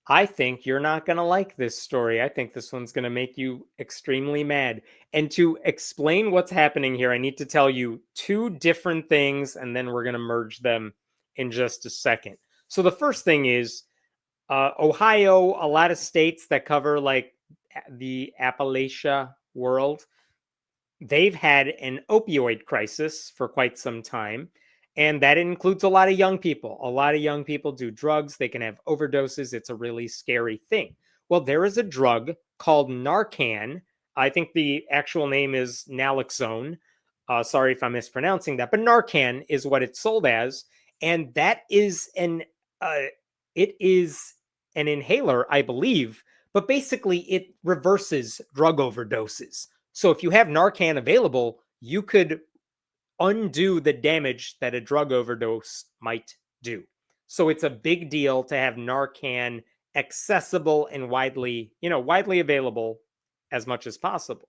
I think you're not going to like this story. I think this one's going to make you extremely mad. And to explain what's happening here, I need to tell you two different things, and then we're going to merge them in just a second. So the first thing is Ohio, a lot of states that cover like the Appalachia world, they've had an opioid crisis for quite some time. And that includes a lot of young people. A lot of young people do drugs. They can have overdoses. It's a really scary thing. Well, there is a drug called Narcan. I think the actual name is naloxone. Sorry if I'm mispronouncing that, but Narcan is what it's sold as, and that is uh, it is an inhaler, I believe. But basically, it reverses drug overdoses. So if you have Narcan available, you could undo the damage that a drug overdose might do. So it's a big deal to have Narcan accessible and widely available as much as possible.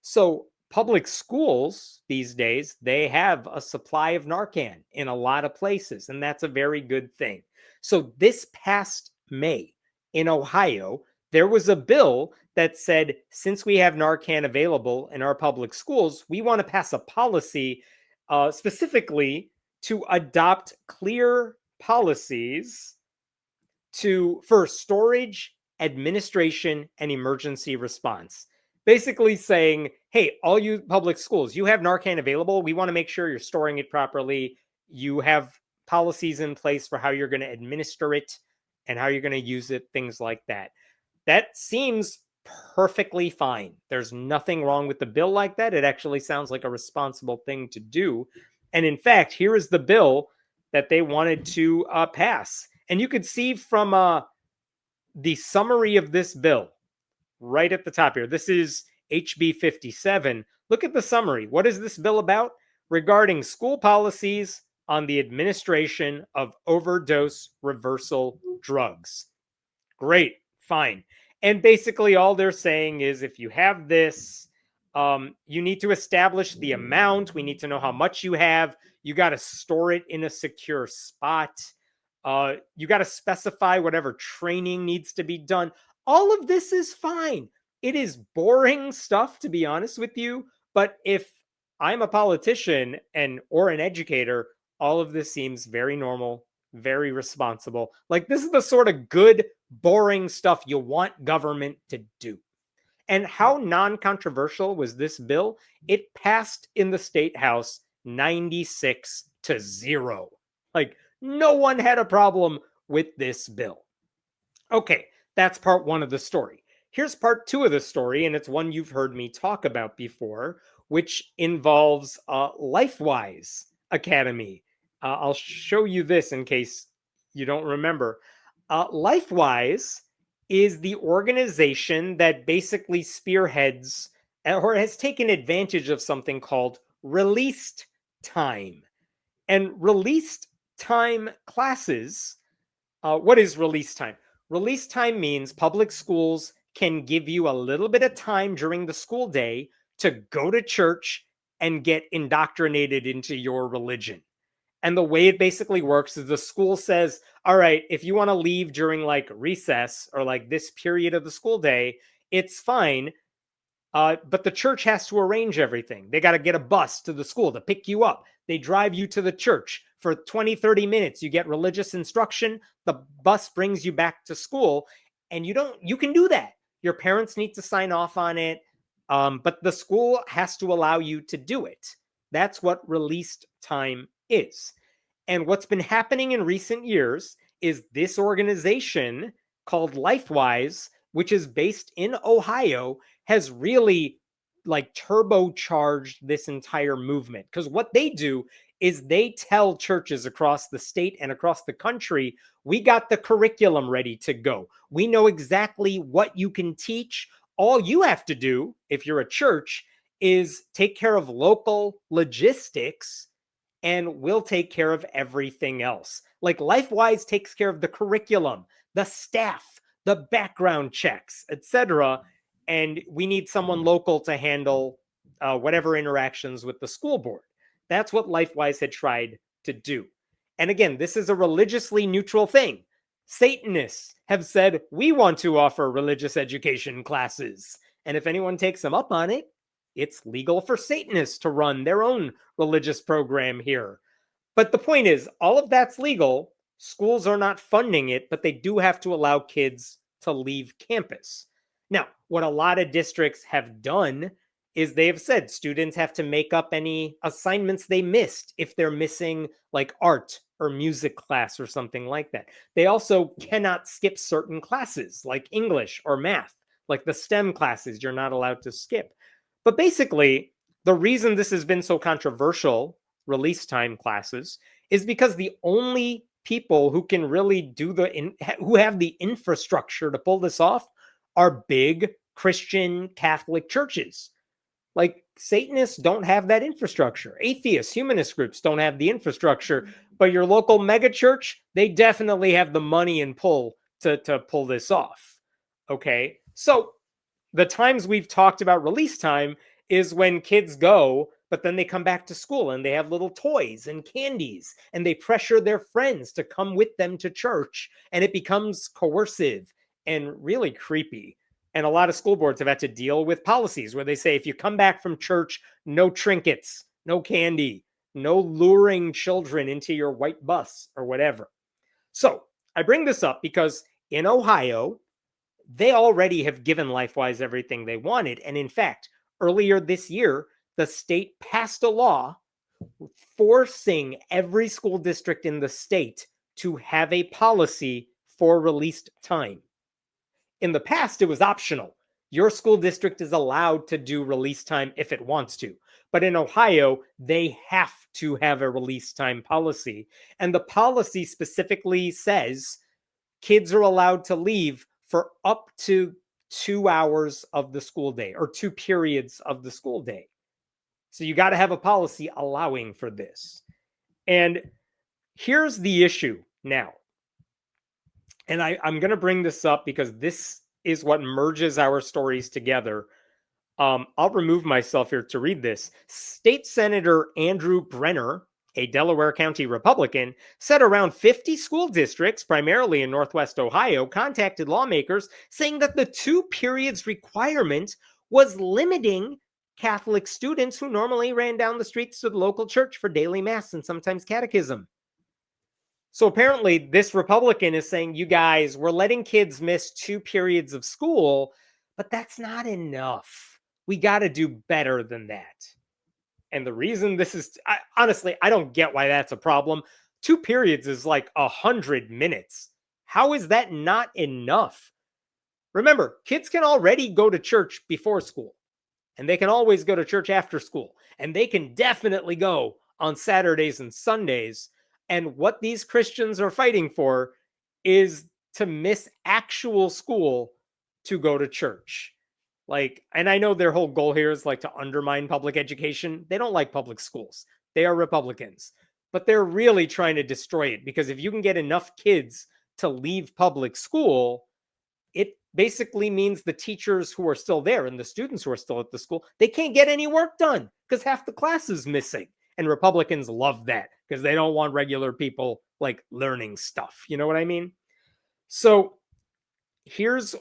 So public schools these days, they have a supply of Narcan in a lot of places, and that's a very good thing. So this past May in Ohio, there was a bill that said, since we have Narcan available in our public schools, we want to pass a policy specifically to adopt clear policies for storage, administration, and emergency response. Basically saying, hey, all you public schools, you have Narcan available. We want to make sure you're storing it properly. You have policies in place for how you're going to administer it and how you're going to use it, things like that. That seems perfectly fine. There's nothing wrong with the bill like that. It actually sounds like a responsible thing to do. And in fact, here is the bill that they wanted to pass. And you could see from the summary of this bill right at the top here. This is HB 57. Look at the summary. What is this bill about? Regarding school policies on the administration of overdose reversal drugs. Great, fine. And basically, all they're saying is if you have this, you need to establish the amount. We need to know how much you have. You got to store it in a secure spot. You got to specify whatever training needs to be done. All of this is fine. It is boring stuff, to be honest with you. But if I'm a politician or an educator, all of this seems very normal, very responsible. Like, this is the sort of good, boring stuff you want government to do. And how non-controversial was this bill? It passed in the state house 96-0. Like, no one had a problem with this bill. Okay, that's part one of the story. Here's part two of the story, and it's one you've heard me talk about before, which involves LifeWise Academy. I'll show you this in case you don't remember. LifeWise is the organization that basically spearheads or has taken advantage of something called released time. And released time classes, what is release time? Release time means public schools can give you a little bit of time during the school day to go to church and get indoctrinated into your religion. And the way it basically works is the school says, all right, if you want to leave during like recess or like this period of the school day, it's fine. But the church has to arrange everything. They got to get a bus to the school to pick you up. They drive you to the church for 20, 30 minutes. You get religious instruction. The bus brings you back to school. And you can do that. Your parents need to sign off on it. But the school has to allow you to do it. That's what released time is. And what's been happening in recent years is this organization called LifeWise, which is based in Ohio, has really like turbocharged this entire movement. Because what they do is they tell churches across the state and across the country, we got the curriculum ready to go. We know exactly what you can teach. All you have to do, if you're a church, is take care of local logistics and we'll take care of everything else. Like LifeWise takes care of the curriculum, the staff, the background checks, etc. And we need someone local to handle whatever interactions with the school board. That's what LifeWise had tried to do. And again, this is a religiously neutral thing. Satanists have said, we want to offer religious education classes. And if anyone takes them up on it, it's legal for Satanists to run their own religious program here. But the point is, all of that's legal. Schools are not funding it, but they do have to allow kids to leave campus. Now, what a lot of districts have done is they have said students have to make up any assignments they missed if they're missing like art or music class or something like that. They also cannot skip certain classes like English or math, like the STEM classes you're not allowed to skip. But basically, the reason this has been so controversial, release time classes, is because the only people who can really who have the infrastructure to pull this off are big Christian Catholic churches. Like Satanists don't have that infrastructure. Atheist, humanist groups don't have the infrastructure, but your local megachurch, they definitely have the money and pull to pull this off. Okay, so the times we've talked about release time is when kids go, but then they come back to school and they have little toys and candies and they pressure their friends to come with them to church, and it becomes coercive and really creepy. And a lot of school boards have had to deal with policies where they say, if you come back from church, no trinkets, no candy, no luring children into your white bus or whatever. So I bring this up because in Ohio, they already have given LifeWise everything they wanted. And in fact, earlier this year, the state passed a law forcing every school district in the state to have a policy for released time. In the past, it was optional. Your school district is allowed to do release time if it wants to. But in Ohio, they have to have a release time policy. And the policy specifically says kids are allowed to leave for up to 2 hours of the school day or 2 periods of the school day. So you got to have a policy allowing for this. And here's the issue now. And I'm going to bring this up because this is what merges our stories together. I'll remove myself here to read this. State Senator Andrew Brenner, a Delaware County Republican, said around 50 school districts, primarily in Northwest Ohio, contacted lawmakers saying that the 2 periods requirement was limiting Catholic students who normally ran down the streets to the local church for daily mass and sometimes catechism. So apparently this Republican is saying, you guys, we're letting kids miss 2 periods of school, but that's not enough. We got to do better than that. And the reason this is, honestly, I don't get why that's a problem. 2 periods is like 100 minutes. How is that not enough? Remember, kids can already go to church before school, and they can always go to church after school, and they can definitely go on Saturdays and Sundays. And what these Christians are fighting for is to miss actual school to go to church. Like, and I know their whole goal here is like to undermine public education. They don't like public schools. They are Republicans, but they're really trying to destroy it, because if you can get enough kids to leave public school, it basically means the teachers who are still there and the students who are still at the school, they can't get any work done because half the class is missing. And Republicans love that because they don't want regular people like learning stuff. You know what I mean? So here's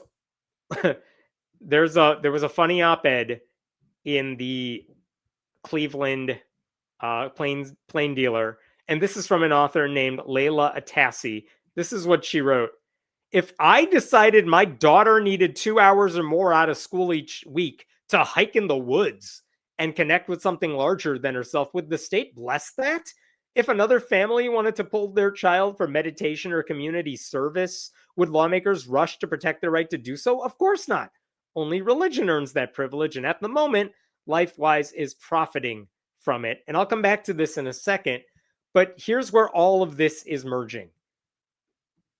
there was a funny op-ed in the Cleveland plain dealer, and this is from an author named Layla Atassi. This is what she wrote. If I decided my daughter needed 2 hours or more out of school each week to hike in the woods and connect with something larger than herself, would the state bless that? If another family wanted to pull their child for meditation or community service, would lawmakers rush to protect their right to do so? Of course not. Only religion earns that privilege, and at the moment, LifeWise is profiting from it. And I'll come back to this in a second, but here's where all of this is merging.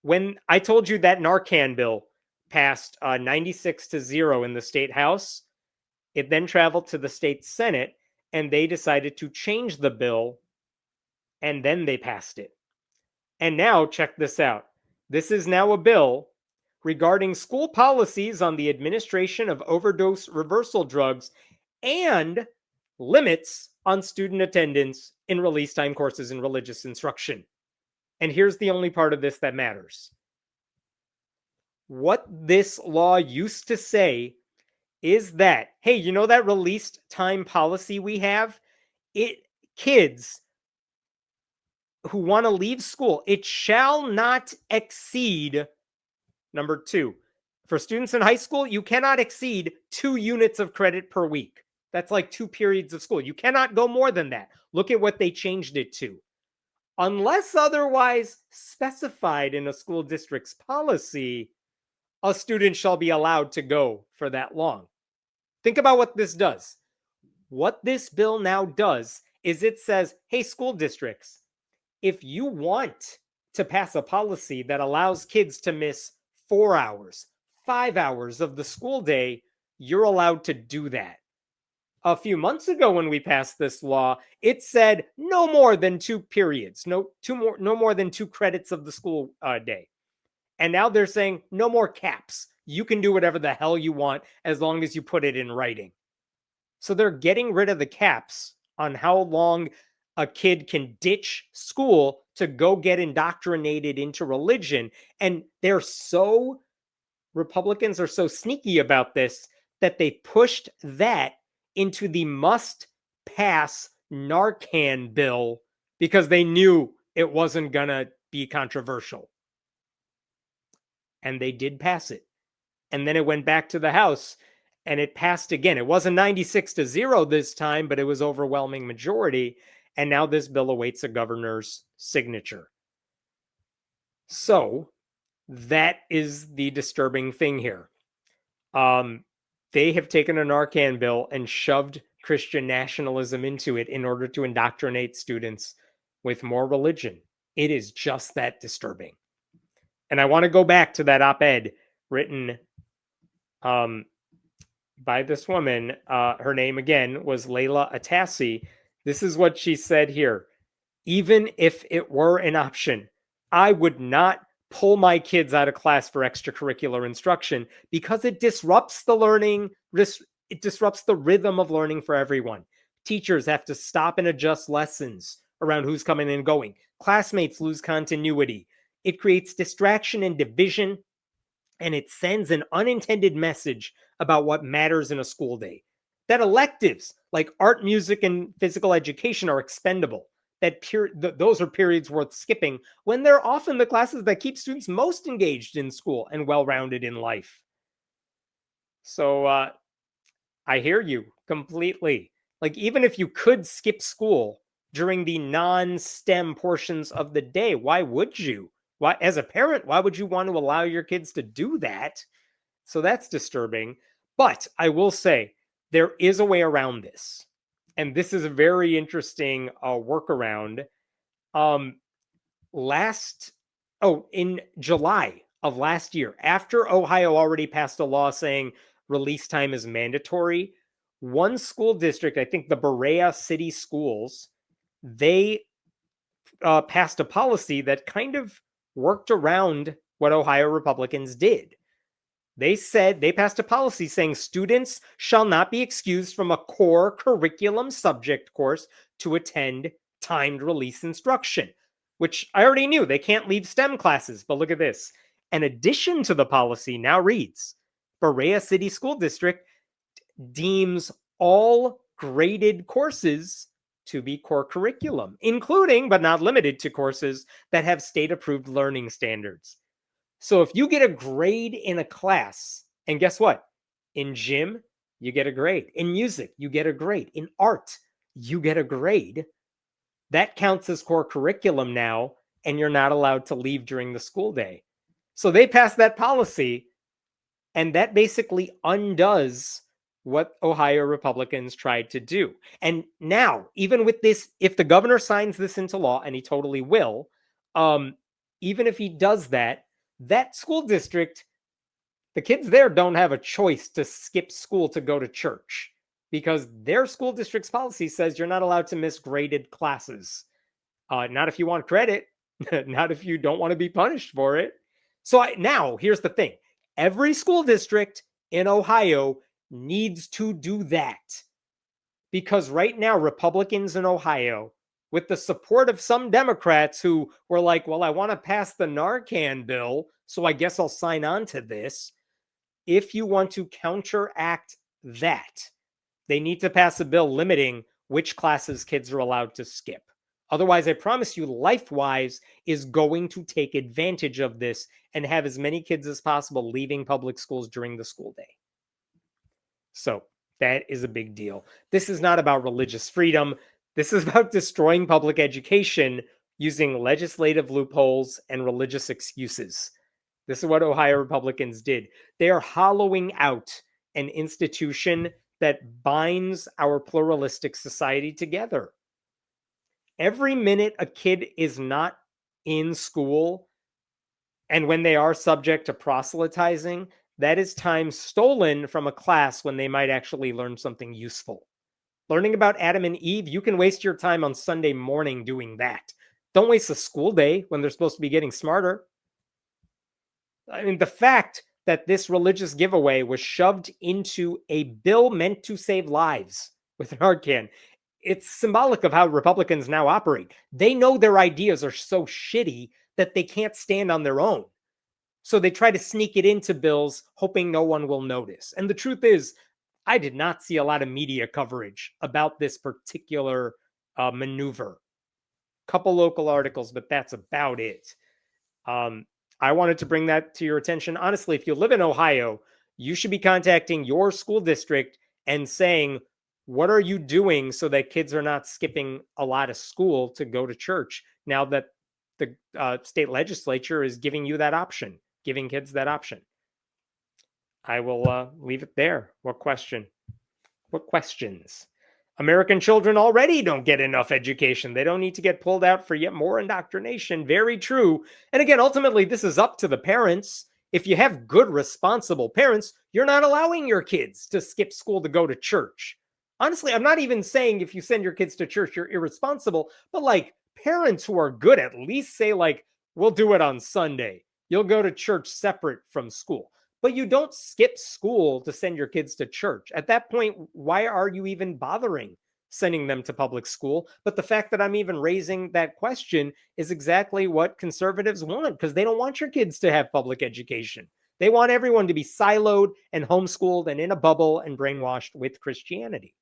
When I told you that Narcan bill passed 96-0 in the state house, it then traveled to the state Senate, and they decided to change the bill, and then they passed it. And now, check this out. This is now a bill regarding school policies on the administration of overdose-reversal drugs and limits on student attendance in release time courses in religious instruction. And here's the only part of this that matters. What this law used to say is that, hey, you know that released time policy we have? It kids who want to leave school, it shall not exceed number 2. For students in high school, you cannot exceed 2 units of credit per week. That's like 2 periods of school. You cannot go more than that. Look at what they changed it to. Unless otherwise specified in a school district's policy, a student shall be allowed to go for that long. Think about what this does. What this bill now does is it says, hey, school districts, if you want to pass a policy that allows kids to miss 4 hours, 5 hours of the school day, you're allowed to do that. A few months ago when we passed this law, it said no more than 2 periods, no more than 2 credits of the school day. And now they're saying no more caps. You can do whatever the hell you want as long as you put it in writing. So they're getting rid of the caps on how long a kid can ditch school to go get indoctrinated into religion. And Republicans are so sneaky about this that they pushed that into the must pass Narcan bill because they knew it wasn't going to be controversial. And they did pass it. And then it went back to the House and it passed again. It wasn't 96-0 this time, but it was overwhelming majority. And now this bill awaits a governor's signature. So that is the disturbing thing here. They have taken a Narcan bill and shoved Christian nationalism into it in order to indoctrinate students with more religion. It is just that disturbing. And I want to go back to that op-ed written by this woman. Her name, again, was Layla Atassi. This is what she said here. Even if it were an option, I would not pull my kids out of class for extracurricular instruction because it disrupts the learning. It disrupts the rhythm of learning for everyone. Teachers have to stop and adjust lessons around who's coming and going. Classmates lose continuity. It creates distraction and division, and it sends an unintended message about what matters in a school day. That electives like art, music, and physical education are expendable. Those are periods worth skipping when they're often the classes that keep students most engaged in school and well-rounded in life. So I hear you completely. Like, even if you could skip school during the non-STEM portions of the day, why would you? Why, as a parent, why would you want to allow your kids to do that? So that's disturbing. But I will say there is a way around this. And this is a very interesting workaround. In July of last year, after Ohio already passed a law saying release time is mandatory, one school district, I think the Berea City Schools, they passed a policy that kind of worked around what Ohio Republicans did. They passed a policy saying students shall not be excused from a core curriculum subject course to attend timed release instruction, which I already knew. They can't leave STEM classes, but look at this. An addition to the policy now reads, Berea City School District deems all graded courses to be core curriculum, including but not limited to courses that have state-approved learning standards. So if you get a grade in a class, and guess what? In gym, you get a grade. In music, you get a grade. In art, you get a grade. That counts as core curriculum now, and you're not allowed to leave during the school day. So they passed that policy, and that basically undoes what Ohio Republicans tried to do. And now, even with this, if the governor signs this into law, and he totally will, even if he does that, that school district, the kids there don't have a choice to skip school to go to church because their school district's policy says you're not allowed to miss graded classes. Not if you want credit, not if you don't want to be punished for it. So now, here's the thing. Every school district in Ohio needs to do that because right now, Republicans in Ohio, with the support of some Democrats who were like, well, I want to pass the Narcan bill so I guess I'll sign on to this. If you want to counteract that, they need to pass a bill limiting which classes kids are allowed to skip. Otherwise, I promise you, LifeWise is going to take advantage of this and have as many kids as possible leaving public schools during the school day. So that is a big deal. This is not about religious freedom. This is about destroying public education using legislative loopholes and religious excuses. This is what Ohio Republicans did. They are hollowing out an institution that binds our pluralistic society together. Every minute a kid is not in school, and when they are subject to proselytizing, that is time stolen from a class when they might actually learn something useful. Learning about Adam and Eve, you can waste your time on Sunday morning doing that. Don't waste a school day when they're supposed to be getting smarter. I mean, the fact that this religious giveaway was shoved into a bill meant to save lives with Narcan, it's symbolic of how Republicans now operate. They know their ideas are so shitty that they can't stand on their own. So they try to sneak it into bills, hoping no one will notice. And the truth is, I did not see a lot of media coverage about this particular maneuver. Couple local articles, but that's about it. I wanted to bring that to your attention. Honestly, if you live in Ohio, you should be contacting your school district and saying, what are you doing so that kids are not skipping a lot of school to go to church now that the state legislature is giving you that option, giving kids that option? I will leave it there. What question? What questions? American children already don't get enough education. They don't need to get pulled out for yet more indoctrination. Very true. And again, ultimately, this is up to the parents. If you have good, responsible parents, you're not allowing your kids to skip school to go to church. Honestly, I'm not even saying if you send your kids to church, you're irresponsible, but like parents who are good at least say like, we'll do it on Sunday. You'll go to church separate from school. But you don't skip school to send your kids to church. At that point, why are you even bothering sending them to public school? But the fact that I'm even raising that question is exactly what conservatives want, because they don't want your kids to have public education. They want everyone to be siloed and homeschooled and in a bubble and brainwashed with Christianity.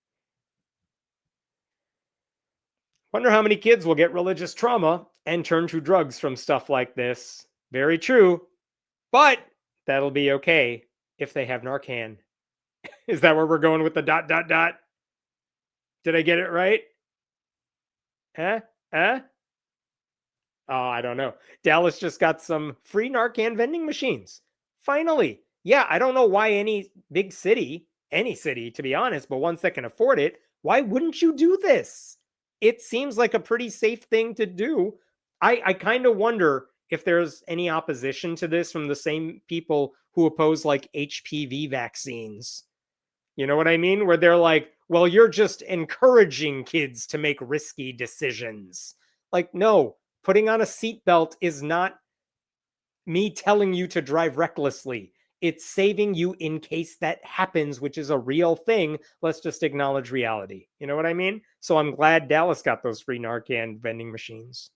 Wonder how many kids will get religious trauma and turn to drugs from stuff like this. Very true. But that'll be okay if they have Narcan. Is that where we're going with the ... Did I get it right? Huh? Oh, I don't know. Dallas just got some free Narcan vending machines. Finally. Yeah, I don't know why any city, to be honest, but ones that can afford it, why wouldn't you do this? It seems like a pretty safe thing to do. I kind of wonder if there's any opposition to this from the same people who oppose like HPV vaccines. You know what I mean? Where they're like, well, you're just encouraging kids to make risky decisions. Like, no, putting on a seatbelt is not me telling you to drive recklessly. It's saving you in case that happens, which is a real thing. Let's just acknowledge reality. You know what I mean? So I'm glad Dallas got those free Narcan vending machines.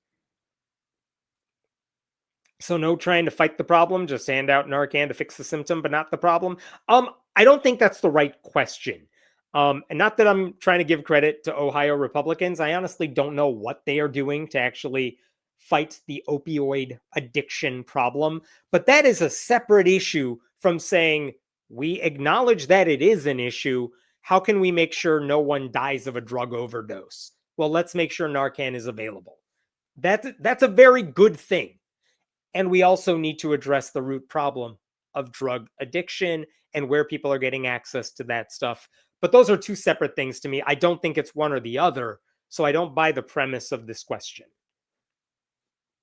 So no trying to fight the problem, just hand out Narcan to fix the symptom, but not the problem. I don't think that's the right question. And not that I'm trying to give credit to Ohio Republicans. I honestly don't know what they are doing to actually fight the opioid addiction problem. But that is a separate issue from saying we acknowledge that it is an issue. How can we make sure no one dies of a drug overdose? Well, let's make sure Narcan is available. That's a very good thing. And we also need to address the root problem of drug addiction and where people are getting access to that stuff. But those are two separate things to me. I don't think it's one or the other. So I don't buy the premise of this question.